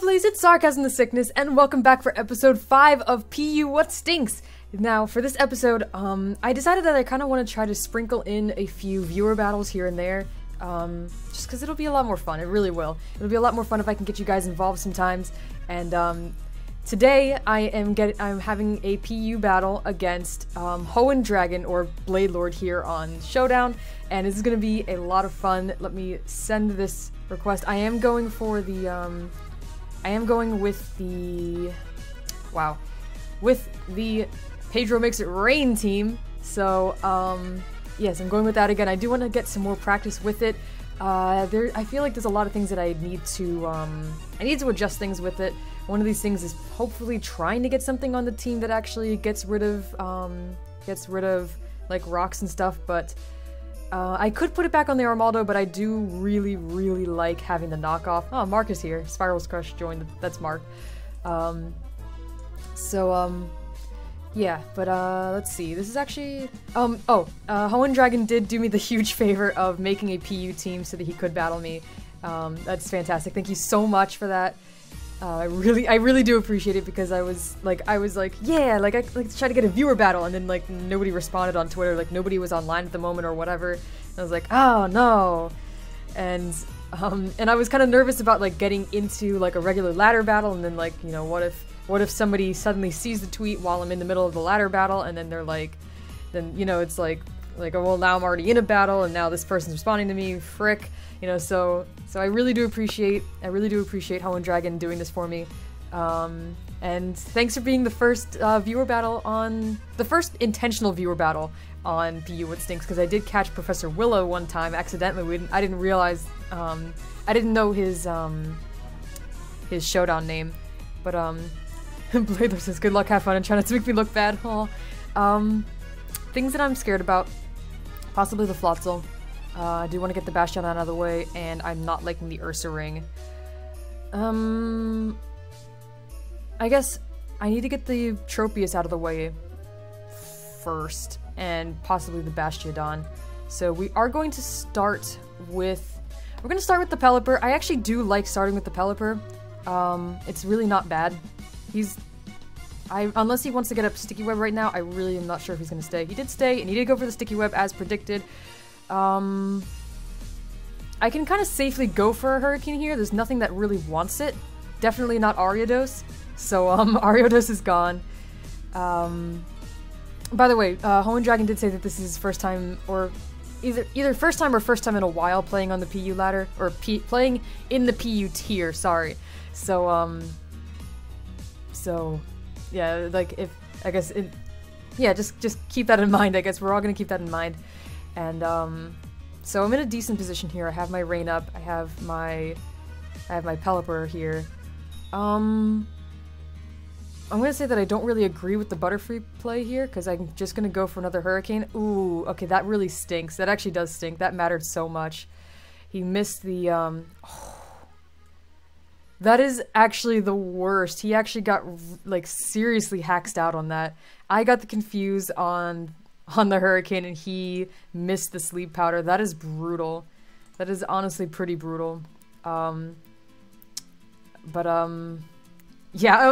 lovelies, it's Sarcasm the Sickness, and welcome back for episode 5 of PU What Stinks! Now, for this episode, I decided that I kind of want to try to sprinkle in a few viewer battles here and there, just because it'll be a lot more fun, it really will. It'll be a lot more fun if I can get you guys involved sometimes, and, today I'm having a PU battle against, HoennDragon, or Blade Lord here on Showdown, and this is going to be a lot of fun. Let me send this request. I am going for the, with the Pedro Makes It Rain team, so, yes, I'm going with that again. I do want to get some more practice with it. I feel like there's a lot of things that I need to adjust things with it. One of these things is hopefully trying to get something on the team that actually gets rid of, like, rocks and stuff, but, I could put it back on the Armaldo, but I do really like having the knockoff. Oh, Mark is here. Spiral's Crush joined. That's Mark. Yeah, but, let's see. This is actually, HoennDragon did do me the huge favor of making a PU team so that he could battle me. That's fantastic. Thank you so much for that. I really do appreciate it, because I was like, yeah, like, I like to try to get a viewer battle, and then, like, nobody responded on Twitter, like, nobody was online at the moment or whatever, and I was like, oh, no, and I was kind of nervous about, like, getting into, like, a regular ladder battle, and then, like, you know, what if somebody suddenly sees the tweet while I'm in the middle of the ladder battle, and then they're like, then, you know, it's like, oh, well, now I'm already in a battle, and now this person's responding to me, frick, you know, so I really do appreciate HoennDragon doing this for me, and thanks for being the first viewer battle on, the first intentional viewer battle on PU What Stinks, because I did catch Professor Willow one time accidentally. I didn't realize, I didn't know his showdown name, but, Blade Lord says, good luck, have fun, and try not to make me look bad. Aw. Things that I'm scared about. Possibly the Floatzel. I do want to get the Bastion out of the way, and I'm not liking the Ursa Ring. I guess I need to get the Tropius out of the way first, and possibly the Bastiodon. So we are going to start with... We're going to start with the Pelipper. I actually do like starting with the Pelipper. It's really not bad. Unless he wants to get up Sticky Web right now, I really am not sure if he's going to stay. He did stay, and he did go for the Sticky Web as predicted. I can kind of safely go for a Hurricane here. There's nothing that really wants it. Definitely not Ariados. So, Ariados is gone. By the way, HoennDragon did say that this is his first time, or either first time or first time in a while playing on the PU ladder, or playing in the PU tier, sorry. So, yeah, like, just keep that in mind, I guess. We're all gonna keep that in mind. And, so I'm in a decent position here. I have my Rain up, I have my Pelipper here. I'm gonna say that I don't really agree with the Butterfree play here, because I'm just gonna go for another Hurricane. Ooh, okay, that really stinks. That actually does stink. That mattered so much. He missed the, that is actually the worst. He actually got, like, seriously haxed out on that. I got the confused on the Hurricane, and he missed the Sleep Powder. That is brutal. That is honestly pretty brutal. Yeah,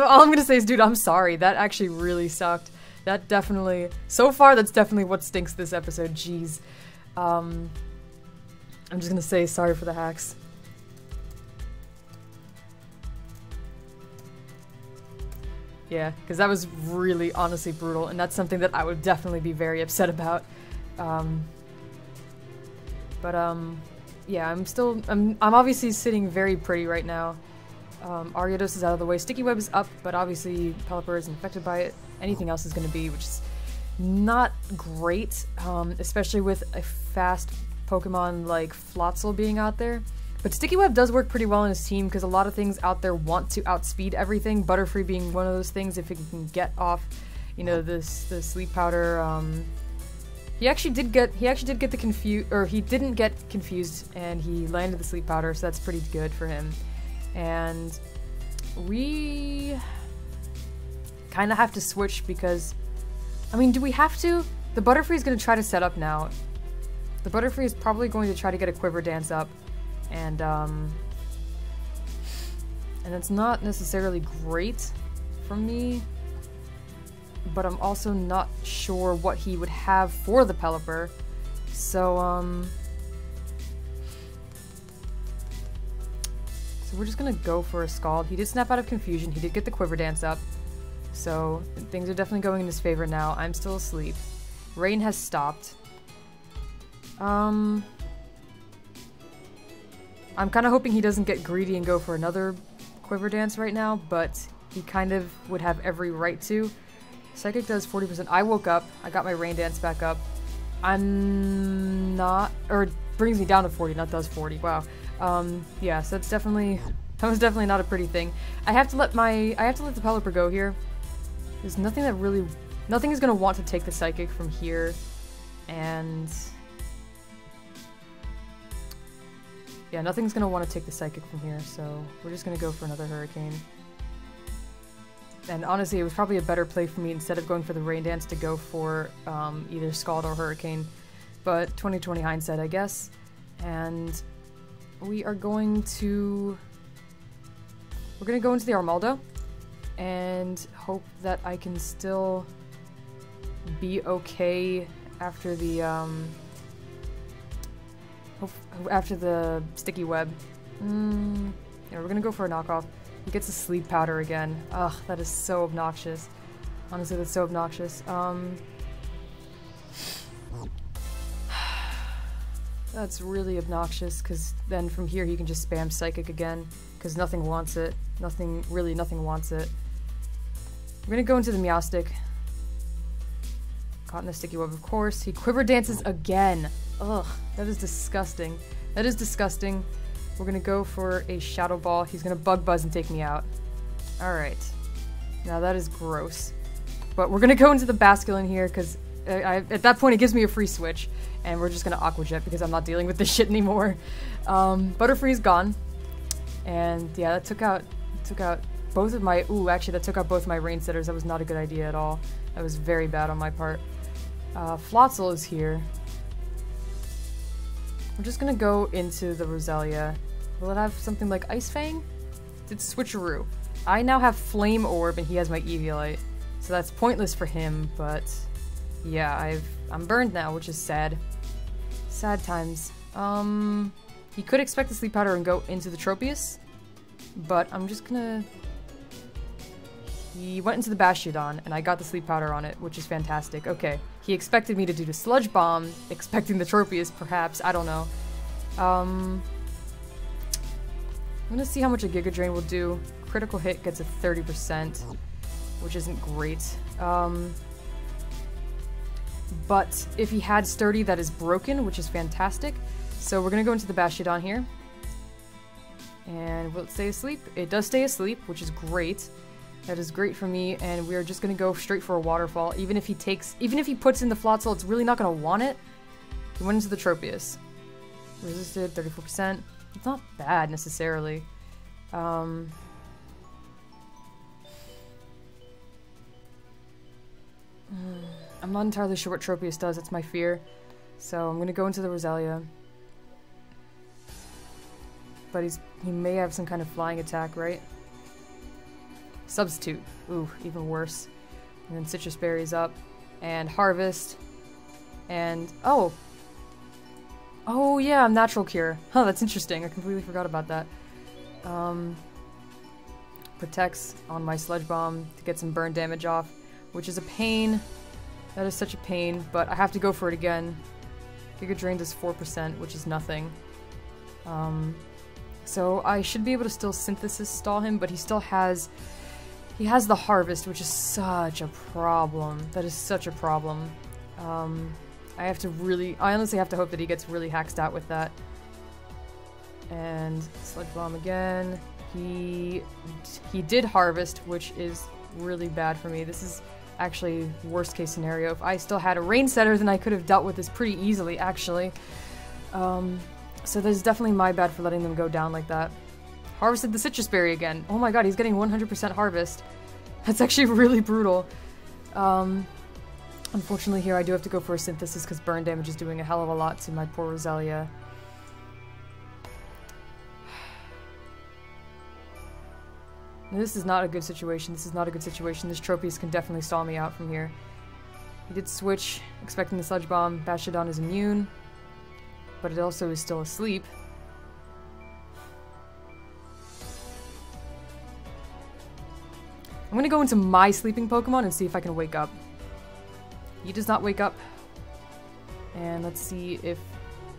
all I'm gonna say is, dude, I'm sorry. That actually really sucked. That definitely, so far, that's definitely what stinks this episode. Jeez. I'm just gonna say sorry for the hacks. Yeah, because that was really, honestly brutal, and that's something that I would definitely be very upset about. Yeah, I'm obviously sitting very pretty right now. Ariados is out of the way. Sticky Web is up, but obviously Pelipper isn't affected by it. Anything else is going to be, which is not great, especially with a fast Pokemon like Floatzel being out there. But Sticky Web does work pretty well in his team, because a lot of things out there want to outspeed everything, Butterfree being one of those things. If it can get off, you know, the Sleep Powder, he actually did get the he didn't get confused, and he landed the Sleep Powder, so that's pretty good for him. And we kind of have to switch, because, I mean, do we have to? The Butterfree is going to try to set up now. The Butterfree is probably going to try to get a Quiver Dance up. And, And it's not necessarily great from me, but I'm also not sure what he would have for the Pelipper. So, so we're just gonna go for a Scald. He did snap out of Confusion. He did get the Quiver Dance up. So things are definitely going in his favor now. I'm still asleep. Rain has stopped. I'm kind of hoping he doesn't get greedy and go for another Quiver Dance right now, but he kind of would have every right to. Psychic does 40%. I woke up. I got my Rain Dance back up. I'm not... Or it brings me down to 40, not does 40. Wow. Yeah, so that's definitely... That was definitely not a pretty thing. I have to let the Pelipper go here. There's nothing that really... Nothing is going to want to take the Psychic from here. And... Yeah, nothing's going to want to take the Psychic from here, so we're just going to go for another Hurricane. And honestly, it was probably a better play for me instead of going for the Rain Dance to go for either Scald or Hurricane. But 20/20 hindsight, I guess. And we are going to... We're going to go into the Armaldo and hope that I can still be okay after the Sticky Web. Yeah, we're gonna go for a knockoff. He gets a Sleep Powder again. Ugh, that is so obnoxious. Honestly, that's so obnoxious. That's really obnoxious, because then from here he can just spam Psychic again, because nothing wants it. Nothing wants it. We're gonna go into the Meowstic. Caught in the Sticky Web, of course. He Quiver Dances again. Ugh, that is disgusting. That is disgusting. We're gonna go for a Shadow Ball. He's gonna Bug Buzz and take me out. Alright. Now that is gross. But we're gonna go into the Basculin here, because at that point it gives me a free switch. And we're just gonna Aqua Jet, because I'm not dealing with this shit anymore. Butterfree's gone. And yeah, that took out both of my... Ooh, actually that took out both my Rain Setters. That was not a good idea at all. That was very bad on my part. Floatzel is here. I'm just gonna go into the Roselia. Will it have something like Ice Fang? It's Switcheroo. I now have Flame Orb and he has my Eviolite. So that's pointless for him, but yeah, I'm burned now, which is sad. Sad times. He could expect the Sleep Powder and go into the Tropius, but I'm just gonna... He went into the Bastiodon, and I got the Sleep Powder on it, which is fantastic. Okay, he expected me to do the Sludge Bomb, expecting the Tropius, perhaps. I don't know. I'm gonna see how much a Giga Drain will do. Critical hit gets a 30%, which isn't great. But if he had Sturdy, that is broken, which is fantastic. So we're gonna go into the Bastiodon here. And will it stay asleep? It does stay asleep, which is great. That is great for me, and we are just gonna go straight for a Waterfall. Even if he puts in the Floatzel, it's really not gonna want it. He went into the Tropius. Resisted, 34%. It's not bad, necessarily. I'm not entirely sure what Tropius does, it's my fear. So I'm gonna go into the Roselia. But he may have some kind of flying attack, right? Substitute. Ooh, even worse. And then Citrus Berries up. And Harvest. And... Oh! Oh yeah, Natural Cure. Huh, that's interesting. I completely forgot about that. Protects on my Sludge Bomb to get some burn damage off. Which is a pain. That is such a pain, but I have to go for it again. Giga Drain does 4%, which is nothing. So I should be able to still Synthesis stall him, but he still has... He has the Harvest, which is such a problem. That is such a problem. I honestly have to hope that he gets really hacked out with that. And Sludge Bomb again. He did Harvest, which is really bad for me. This is actually worst case scenario. If I still had a Rain Setter, then I could have dealt with this pretty easily, actually. So there's definitely my bad for letting them go down like that. Harvested the Citrus Berry again. Oh my god, he's getting 100% Harvest. That's actually really brutal. Unfortunately here I do have to go for a Synthesis because burn damage is doing a hell of a lot to my poor Roselia. This is not a good situation. This is not a good situation. This Tropius can definitely stall me out from here. He did switch, expecting the Sludge Bomb. Bastiodon is immune, but it also is still asleep. I'm gonna go into my sleeping Pokemon and see if I can wake up. He does not wake up. And let's see if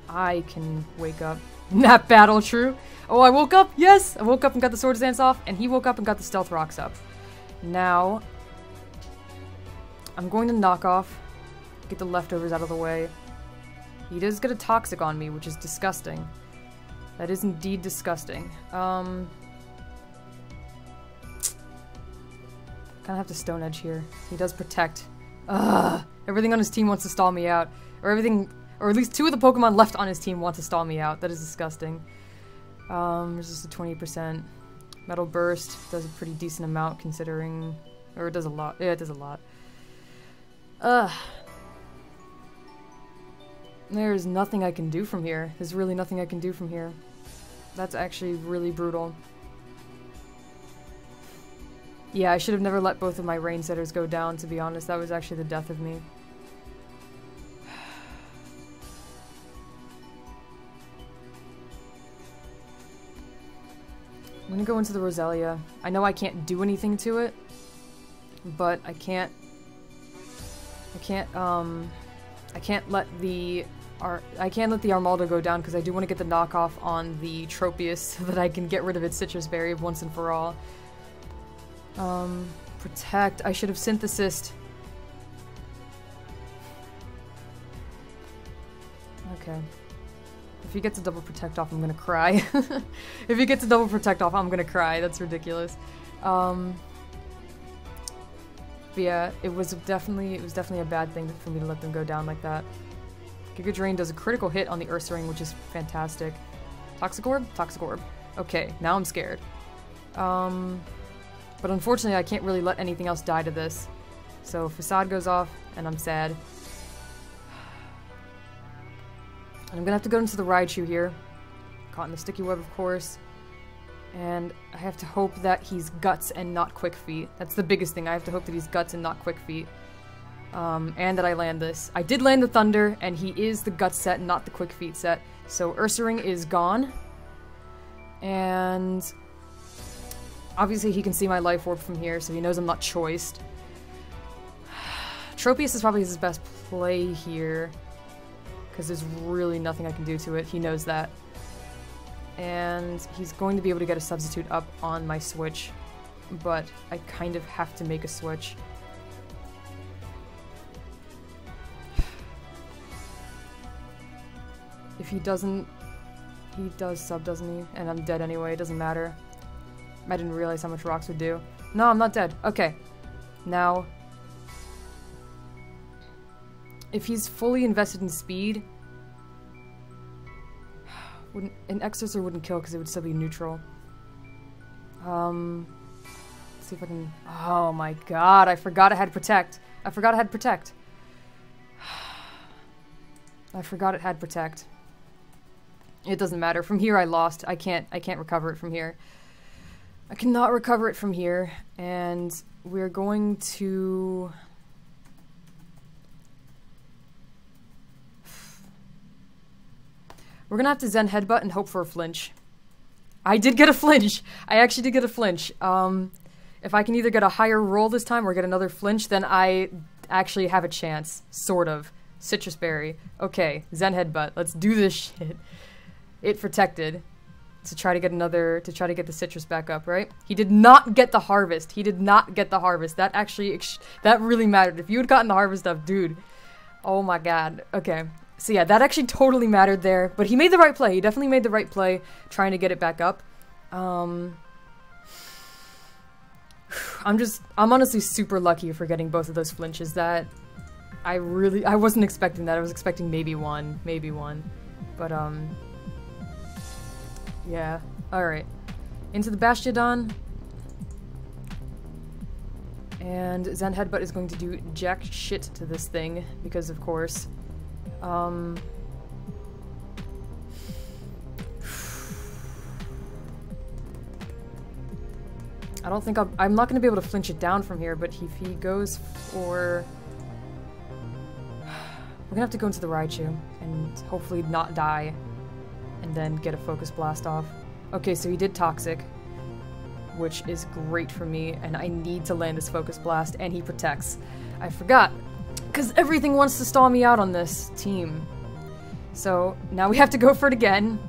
I can wake up. Nap battle, true. Oh, I woke up! Yes! I woke up and got the Swords Dance off, and he woke up and got the Stealth Rocks up. Now, I'm going to knock off, get the leftovers out of the way. He does get a Toxic on me, which is disgusting. That is indeed disgusting. Kinda have to Stone Edge here. He does Protect. Ugh! Everything on his team wants to stall me out. Or at least 2 of the Pokemon left on his team want to stall me out. That is disgusting. Resist to 20%. Metal Burst does a pretty decent amount considering... Or it does a lot. Yeah, it does a lot. Ugh. There's nothing I can do from here. There's really nothing I can do from here. That's actually really brutal. Yeah, I should have never let both of my Rain Setters go down, to be honest. That was actually the death of me. I'm gonna go into the Roselia. I know I can't do anything to it, but I can't let the Armaldo go down because I do want to get the knockoff on the Tropius so that I can get rid of its Citrus Berry once and for all. Protect. I should have Synthesized. Okay. If he gets a double Protect off, I'm gonna cry. If he gets a double Protect off, I'm gonna cry. That's ridiculous. But yeah, it was definitely a bad thing for me to let them go down like that. Giga Drain does a critical hit on the Ursaring, which is fantastic. Toxic Orb? Toxic Orb. Okay, now I'm scared. But unfortunately, I can't really let anything else die to this. So Facade goes off, and I'm sad. And I'm gonna have to go into the Raichu here. Caught in the Sticky Web, of course. And I have to hope that he's Guts and not Quick Feet. That's the biggest thing. I have to hope that he's Guts and not Quick Feet. And that I land this. I did land the Thunder, and he is the Guts set, not the Quick Feet set. So Ursaring is gone. And obviously he can see my Life Orb from here, so he knows I'm not choiced. Tropius is probably his best play here, because there's really nothing I can do to it. He knows that. And he's going to be able to get a substitute up on my switch, but I kind of have to make a switch. If he doesn't, he does sub, doesn't he? And I'm dead anyway, it doesn't matter. I didn't realize how much rocks would do. No, I'm not dead. Okay. Now, if he's fully invested in speed, an Exorcer wouldn't kill because it would still be neutral. Let's see if I can... Oh my god, I forgot I had Protect. I forgot I had Protect. I forgot it had Protect. It doesn't matter. From here I lost. I can't recover it from here. I cannot recover it from here, and we're going to... We're gonna have to Zen Headbutt and hope for a flinch. I did get a flinch! I actually did get a flinch. If I can either get a higher roll this time or get another flinch, then I actually have a chance. Sort of. Citrus Berry. Okay, Zen Headbutt. Let's do this shit. It protected. To try to get the citrus back up, right? He did not get the harvest. He did not get the harvest. That actually, that really mattered. If you had gotten the harvest up, dude. Oh my god. Okay. So yeah, that actually totally mattered there. But he made the right play. He definitely made the right play trying to get it back up. I'm honestly super lucky for getting both of those flinches. That, I wasn't expecting that. I was expecting maybe one. But, yeah. Alright. Into the Bastiodon. And Zen Headbutt is going to do jack shit to this thing, because of course. I don't think I'm not gonna be able to flinch it down from here, but if he goes for... We're gonna have to go into the Raichu and hopefully not die and then get a Focus Blast off. Okay, so he did Toxic, which is great for me, and I need to land this Focus Blast, and he protects. I forgot, because everything wants to stall me out on this team. So now we have to go for it again,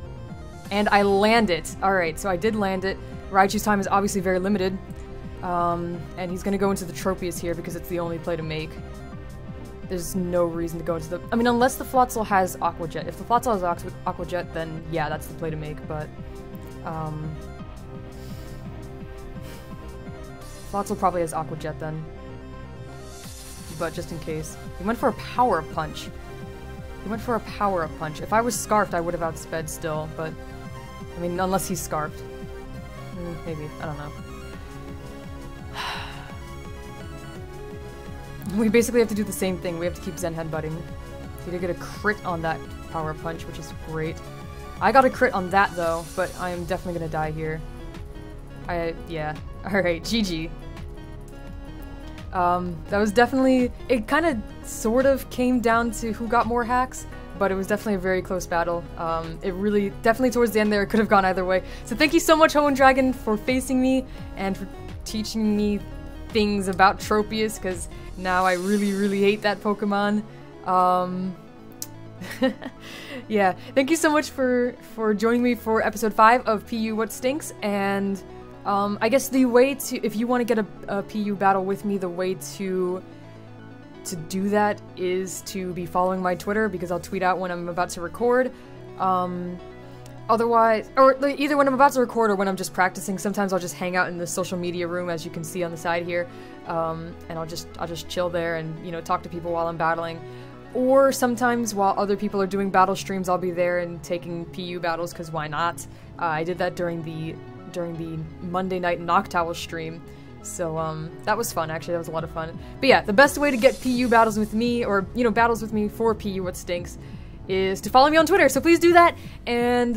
and I land it. Alright, so I did land it. Raichu's time is obviously very limited, and he's gonna go into the Tropius here because it's the only play to make. There's no reason to go into the... I mean, unless the Floatzel has Aqua Jet. If the Floatzel has Aqua Jet, then yeah, that's the play to make, but... Floatzel probably has Aqua Jet then. But just in case. He went for a Power Punch. He went for a Power Punch. If I was Scarfed, I would have outsped still, but... I mean, unless he's Scarfed. Maybe. I don't know. We basically have to do the same thing. We have to keep Zen Headbutting. He did get a crit on that Power Punch, which is great. I got a crit on that, though, but I am definitely gonna die here. Yeah. Alright, GG. That was definitely... It kind of, sort of came down to who got more hacks, but it was definitely a very close battle. It really, definitely towards the end there, it could have gone either way. So thank you so much, HoennDragon, for facing me and for teaching me things about Tropius, because now I really, really hate that Pokemon. Yeah, thank you so much for joining me for episode 5 of PU What Stinks, and I guess the way to, if you want to get a PU battle with me, the way to do that is to be following my Twitter, because I'll tweet out when I'm about to record. Otherwise, or either when I'm about to record or when I'm just practicing. Sometimes I'll just hang out in the social media room, as you can see on the side here, and I'll just chill there and, you know, talk to people while I'm battling. Or sometimes while other people are doing battle streams, I'll be there and taking PU battles, because why not? I did that during the Monday night Noctowl stream, so that was fun. Actually, that was a lot of fun. But yeah, the best way to get PU battles with me, or, you know, battles with me for PU What Stinks, is to follow me on Twitter, so please do that, and,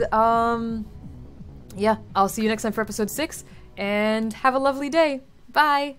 yeah, I'll see you next time for episode 6, and have a lovely day. Bye!